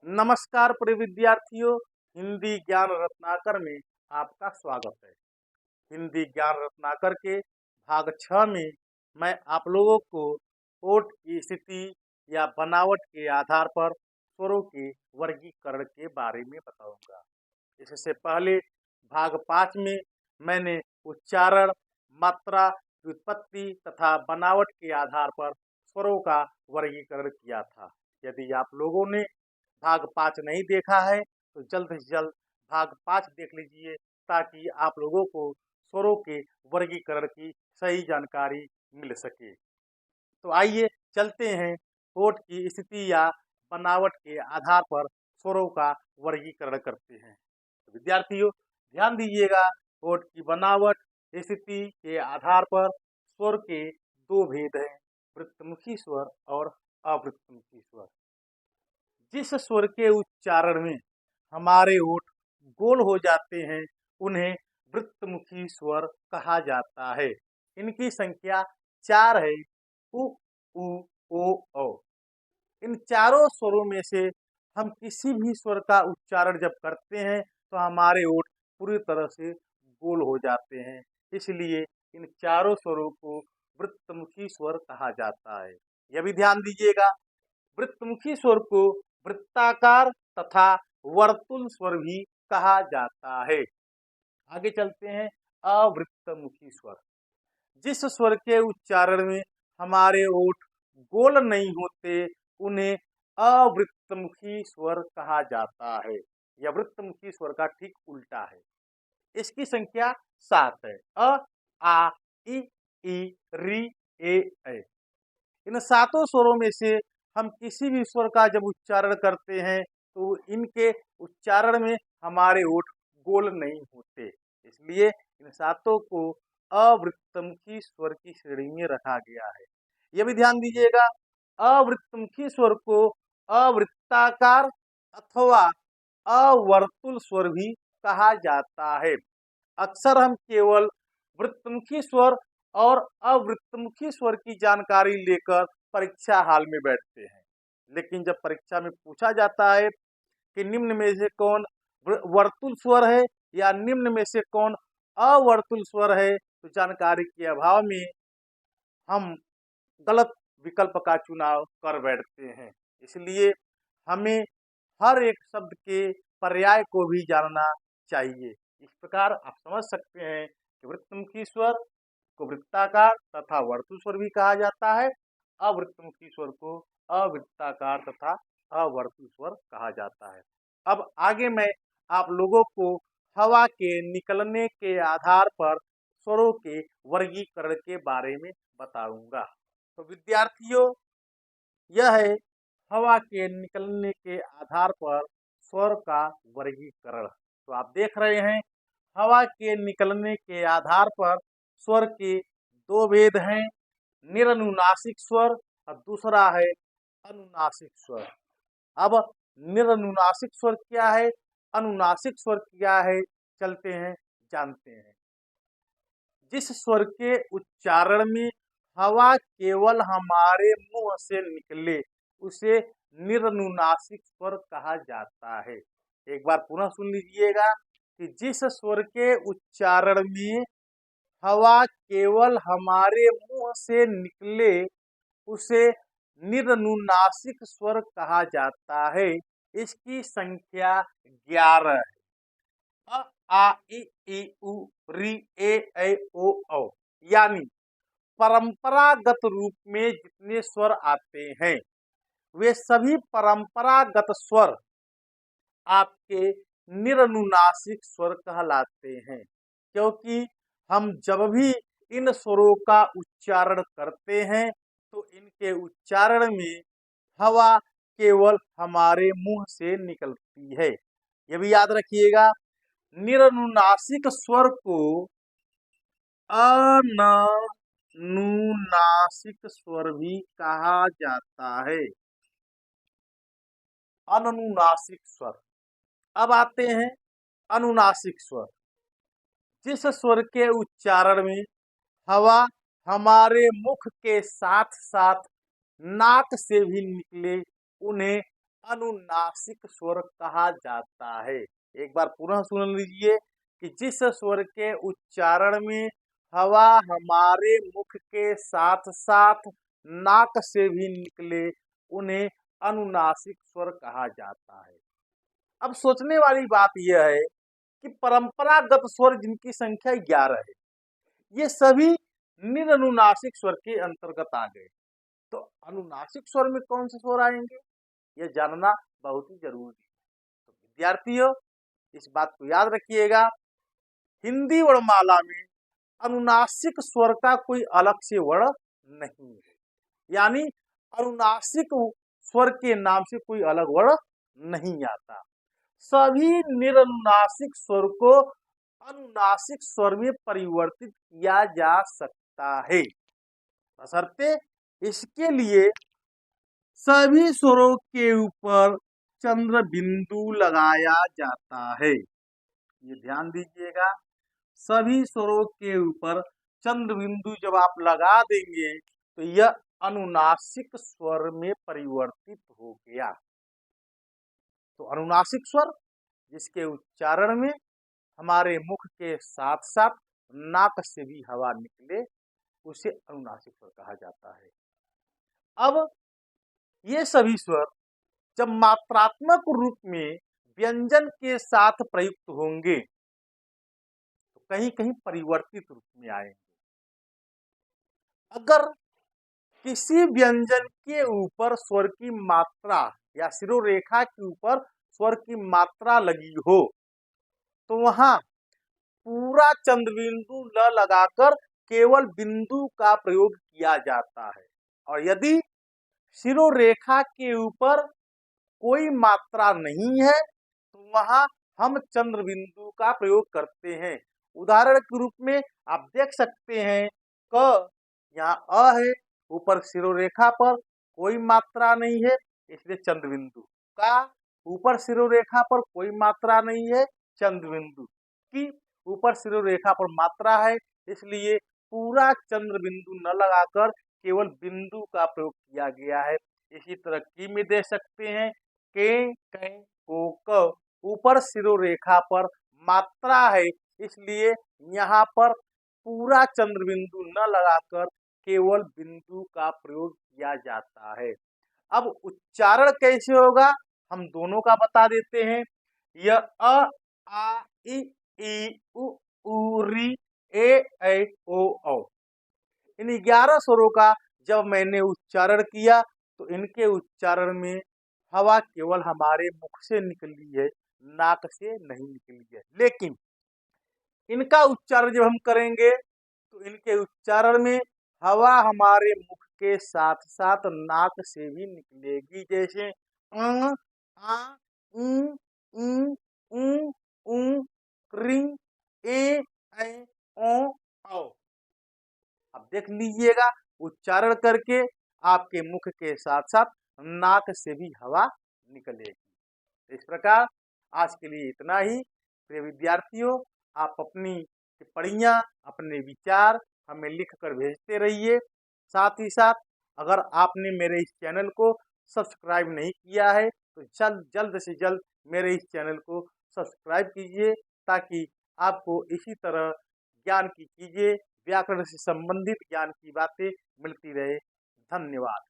नमस्कार प्रिय विद्यार्थियों, हिंदी ज्ञान रत्नाकर में आपका स्वागत है। हिंदी ज्ञान रत्नाकर के भाग 6 में मैं आप लोगों को ओठ की स्थिति या बनावट के आधार पर स्वरों के वर्गीकरण के बारे में बताऊंगा। इससे पहले भाग 5 में मैंने उच्चारण, मात्रा, व्युत्पत्ति तथा बनावट के आधार पर स्वरों का वर्गीकरण किया था। यदि आप लोगों ने भाग 5 नहीं देखा है तो जल्द से जल्द भाग 5 देख लीजिए, ताकि आप लोगों को स्वरों के वर्गीकरण की सही जानकारी मिल सके। तो आइए चलते हैं, होठ की स्थिति या बनावट के आधार पर स्वरों का वर्गीकरण करते हैं। तो विद्यार्थियों ध्यान दीजिएगा, होठ की बनावट स्थिति के आधार पर स्वर के दो भेद हैं, वृत्तमुखी स्वर और अवृत्तमुखी स्वर। जिस स्वर के उच्चारण में हमारे होठ गोल हो जाते हैं उन्हें वृत्तमुखी स्वर कहा जाता है। इनकी संख्या 4 है, उ, उ, ओ, औ। इन चारों स्वरों में से हम किसी भी स्वर का उच्चारण जब करते हैं तो हमारे होठ पूरी तरह से गोल हो जाते हैं। इसलिए इन चारों स्वरों को वृत्तमुखी स्वर कहा जाता है। यह भी ध्यान दीजिएगा, वृत्तमुखी स्वर को वृत्ताकार तथा वर्तुल स्वर भी कहा जाता है। आगे चलते हैं, अवृत्तमुखी स्वर। जिस स्वर के उच्चारण में हमारे होठ गोल नहीं होते उन्हें अवृत्तमुखी स्वर कहा जाता है। यह वृत्तमुखी स्वर का ठीक उल्टा है। इसकी संख्या 7 है, अ, आ, इ, री, ए, ऐ। इन सातों स्वरों में से हम किसी भी स्वर का जब उच्चारण करते हैं तो इनके उच्चारण में हमारे होठ गोल नहीं होते। इसलिए इन सातों को अवृत्तमुखी स्वर की श्रेणी में रखा गया है। यह भी ध्यान दीजिएगा, अवृत्तमुखी स्वर को अवृत्ताकार अथवा अवर्तुल स्वर भी कहा जाता है। अक्सर हम केवल वृत्तमुखी स्वर और अवृत्तमुखी स्वर की जानकारी लेकर परीक्षा हाल में बैठते हैं, लेकिन जब परीक्षा में पूछा जाता है कि निम्न में से कौन वर्तुल स्वर है या निम्न में से कौन अवर्तुल स्वर है, तो जानकारी के अभाव में हम गलत विकल्प का चुनाव कर बैठते हैं। इसलिए हमें हर एक शब्द के पर्याय को भी जानना चाहिए। इस प्रकार आप समझ सकते हैं कि वृत्तमुखी स्वर को वृत्ताकार तथा वर्तुल स्वर भी कहा जाता है, अवृत्तमुखी स्वर को अवृत्ताकार तथा अवर्तुल स्वर कहा जाता है। अब आगे मैं आप लोगों को हवा के निकलने के आधार पर स्वरों के वर्गीकरण के बारे में बताऊंगा। तो विद्यार्थियों, यह है हवा के निकलने के आधार पर स्वर का वर्गीकरण। तो आप देख रहे हैं, हवा के निकलने के आधार पर स्वर के दो भेद हैं, निरनुनासिक स्वर और दूसरा है अनुनासिक स्वर। अब निरनुनासिक स्वर क्या है, अनुनासिक स्वर क्या है, चलते हैं जानते हैं। जिस स्वर के उच्चारण में हवा केवल हमारे मुंह से निकले उसे निरनुनासिक स्वर कहा जाता है। एक बार पुनः सुन लीजिएगा कि जिस स्वर के उच्चारण में हवा केवल हमारे मुंह से निकले उसे निरनुनासिक स्वर कहा जाता है। इसकी संख्या 11 है, अ, आ, इ, उ, री, ए, ऐ, ओ, औ। यानी परंपरागत रूप में जितने स्वर आते हैं वे सभी परंपरागत स्वर आपके निरनुनासिक स्वर कहलाते हैं, क्योंकि हम जब भी इन स्वरों का उच्चारण करते हैं तो इनके उच्चारण में हवा केवल हमारे मुंह से निकलती है। यह भी याद रखिएगा, निरनुनासिक स्वर को अनुनासिक स्वर भी कहा जाता है। अनुनासिक स्वर। अब आते हैं अनुनासिक स्वर। जिस स्वर के उच्चारण में हवा हमारे मुख के साथ साथ नाक से भी निकले उन्हें अनुनासिक स्वर कहा जाता है। एक बार पुनः सुन लीजिए कि जिस स्वर के उच्चारण में हवा हमारे मुख के साथ साथ नाक से भी निकले उन्हें अनुनासिक स्वर कहा जाता है। अब सोचने वाली बात यह है कि परंपरागत स्वर जिनकी संख्या 11 है, ये सभी निरनुनासिक स्वर के अंतर्गत आ गए। तो अनुनासिक स्वर में कौन से स्वर आएंगे, यह जानना बहुत ही जरूरी है। तो विद्यार्थियों, इस बात को याद रखिएगा, हिंदी वर्णमाला में अनुनासिक स्वर का कोई अलग से वर्ण नहीं है, यानी अनुनासिक स्वर के नाम से कोई अलग वर्ण नहीं आता। सभी निरनुनासिक स्वर को अनुनासिक स्वर में परिवर्तित किया जा सकता है, बशर्ते इसके लिए सभी स्वरों के ऊपर चंद्र बिंदु लगाया जाता है। ये ध्यान दीजिएगा, सभी स्वरों के ऊपर चंद्र बिंदु जब आप लगा देंगे तो यह अनुनासिक स्वर में परिवर्तित हो गया। तो अनुनासिक स्वर जिसके उच्चारण में हमारे मुख के साथ साथ नाक से भी हवा निकले उसे अनुनासिक स्वर कहा जाता है। अब ये सभी स्वर जब मात्रात्मक रूप में व्यंजन के साथ प्रयुक्त होंगे तो कहीं कहीं परिवर्तित रूप में आएंगे। अगर किसी व्यंजन के ऊपर स्वर की मात्रा या शिरोरेखा के ऊपर स्वर की मात्रा लगी हो तो वहां पूरा चंद्रबिंदु न लगाकर केवल बिंदु का प्रयोग किया जाता है। और यदि शिरोरेखा के ऊपर कोई मात्रा नहीं है तो वहां हम चंद्र बिंदु का प्रयोग करते हैं। उदाहरण के रूप में आप देख सकते हैं क यहाँ अ है, ऊपर शिरोरेखा पर कोई मात्रा नहीं है इसलिए चंद्र बिंदु। का ऊपर शिरोरेखा पर कोई मात्रा नहीं है, चंद्र बिंदु। की ऊपर शिरोरेखा पर मात्रा है इसलिए पूरा चंद्र बिंदु न लगाकर केवल बिंदु का प्रयोग किया गया है। इसी तरह की में दे सकते हैं के, को, क ऊपर शिरोरेखा पर मात्रा है इसलिए यहाँ पर पूरा चंद्र बिंदु न लगाकर केवल बिंदु का प्रयोग किया जाता है। अब उच्चारण कैसे होगा हम दोनों का बता देते हैं। यह अ, आ, इ, उ, री, ए, ऐ, ओ, औ। इन 11 स्वरों का जब मैंने उच्चारण किया तो इनके उच्चारण में हवा केवल हमारे मुख से निकली है, नाक से नहीं निकली है। लेकिन इनका उच्चारण जब हम करेंगे तो इनके उच्चारण में हवा हमारे मुख के साथ साथ नाक से भी निकलेगी। जैसे आ, उ, उ, री, ए, ऐ, ओ, औ। अब देख लीजिएगा उच्चारण करके आपके मुख के साथ साथ नाक से भी हवा निकलेगी। इस प्रकार आज के लिए इतना ही। प्रिय विद्यार्थियों, आप अपनी टिप्पणियां, अपने विचार हमें लिख कर भेजते रहिए। साथ ही साथ अगर आपने मेरे इस चैनल को सब्सक्राइब नहीं किया है तो जल्द से जल्द मेरे इस चैनल को सब्सक्राइब कीजिए ताकि आपको इसी तरह ज्ञान की चीजें, व्याकरण से संबंधित ज्ञान की बातें मिलती रहे। धन्यवाद।